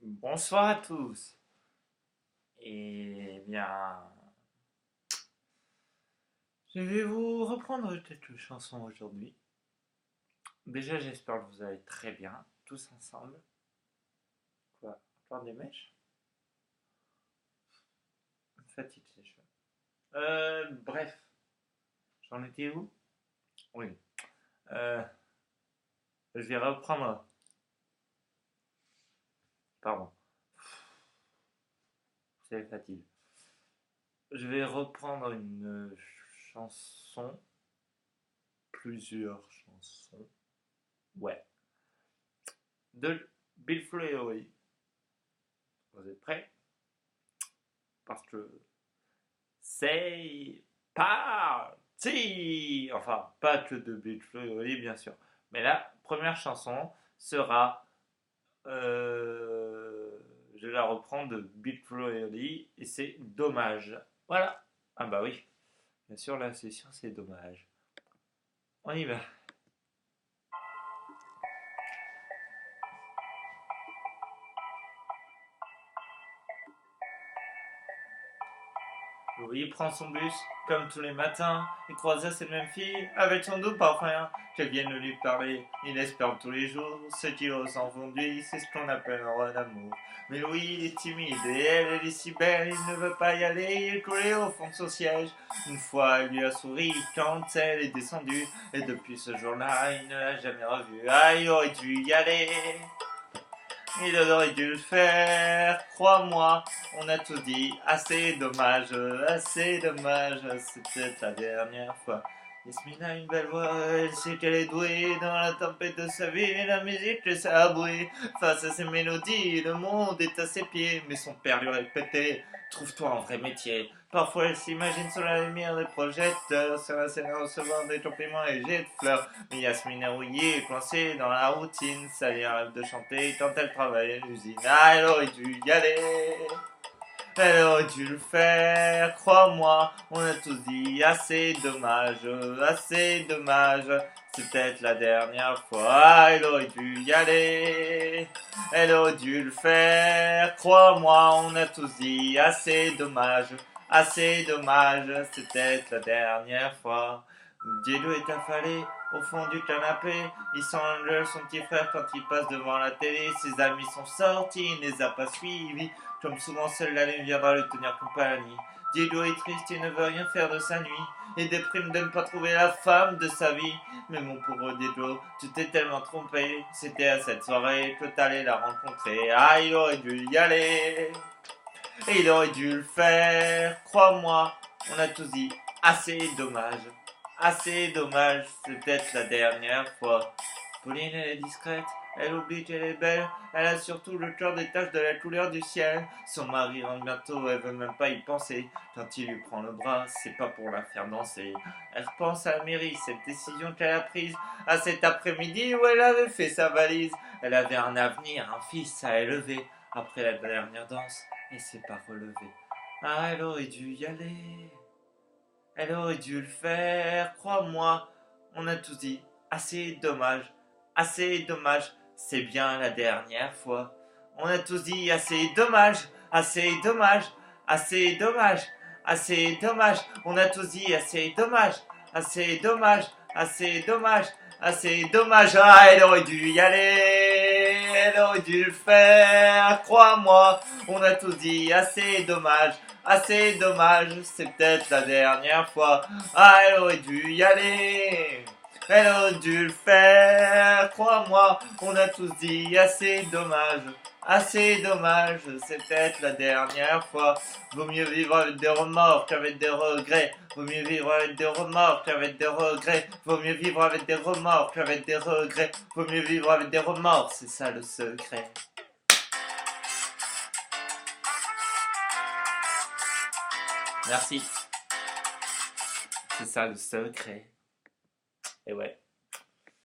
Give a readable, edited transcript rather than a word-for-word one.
Bonsoir à tous. Eh bien, je vais vous reprendre quelques chansons aujourd'hui. Déjà, j'espère que vous allez très bien, tous ensemble. Quoi? Encore des mèches? Fatigue ces cheveux. Bref, j'en étais où? Oui. Euh, je vais reprendre. Pardon, c'est la fatigue. Je vais reprendre une chanson, plusieurs chansons. Ouais. De Bill Furey. Vous êtes prêts? Parce que c'est parti! Enfin, pas que de Big Flo bien sûr. Mais la première chanson sera. Je la reprends de Big Flo et c'est Dommage. Voilà. Ah bah oui, bien sûr, la session c'est Dommage. On y va. Louis prend son bus, comme tous les matins, et croisa cette même fille, avec son doux parfum, qu'elle vienne lui parler. Il espère tous les jours, ce qui ressent conduit, c'est ce qu'on appelle un roi d'amour. Mais Louis, il est timide, et elle est si belle, il ne veut pas y aller, il est collé au fond de son siège. Une fois, il lui a souri quand elle est descendue, et depuis ce jour-là, il ne l'a jamais revue. Ah, il aurait dû y aller. Il aurait dû le faire, crois-moi, on a tout dit, assez dommage, c'est peut-être la dernière fois. Yasmine a une belle voix, elle sait qu'elle est douée dans la tempête de sa vie, la musique laisse à bruit. Face à ses mélodies, le monde est à ses pieds, mais son père lui répétait, trouve-toi un vrai métier. Parfois elle s'imagine sous la lumière des projecteurs, sur la scène à recevoir des compliments et jets de fleurs. Mais Yasmine est rouillée, coincée dans la routine, ça lui arrive de chanter quand elle travaille à l'usine. Ah, elle aurait dû y aller. Elle aurait dû le faire, crois-moi, on a tous dit assez dommage, c'est peut-être la dernière fois, elle aurait dû y aller, elle aurait dû le faire, crois-moi, on a tous dit assez dommage, c'est peut-être la dernière fois. Diego est affalé au fond du canapé, il s'engueule son petit frère quand il passe devant la télé, ses amis sont sortis, il ne les a pas suivis. Comme souvent, seule la lune viendra lui tenir compagnie. Diego est triste et ne veut rien faire de sa nuit. Et déprime de ne pas trouver la femme de sa vie. Mais mon pauvre Diego, tu t'es tellement trompé. C'était à cette soirée que t'allais la rencontrer. Ah, il aurait dû y aller. Et il aurait dû le faire. Crois-moi, on a tous dit assez dommage. Assez dommage, c'est peut-être la dernière fois. Pauline, elle est discrète, elle oublie qu'elle est belle, elle a surtout le cœur des taches de la couleur du ciel. Son mari rentre bientôt, elle veut même pas y penser. Quand il lui prend le bras, c'est pas pour la faire danser. Elle repense à la mairie, cette décision qu'elle a prise, à cet après-midi où elle avait fait sa valise. Elle avait un avenir, un fils à élever. Après la dernière danse, elle s'est pas relevée. Ah, elle aurait dû y aller. Elle aurait dû le faire, crois-moi. On a tous dit, assez dommage, c'est bien la dernière fois. On a tous dit, assez dommage, assez dommage, assez dommage, assez dommage. On a tous dit, assez dommage, assez dommage, assez dommage, assez dommage. Ah, elle aurait dû y aller, elle aurait dû le faire, crois-moi. On a tous dit, assez dommage, assez dommage, c'est peut-être la dernière fois. Ah, elle aurait dû y aller. Elle aurait dû le faire, crois-moi, on a tous dit assez dommage, c'est peut-être la dernière fois. Vaut mieux vivre avec des remords qu'avec des regrets. Vaut mieux vivre avec des remords qu'avec des regrets. Vaut mieux vivre avec des remords qu'avec des regrets. Vaut mieux vivre avec des remords, c'est ça le secret. Merci. C'est ça le secret. Et ouais.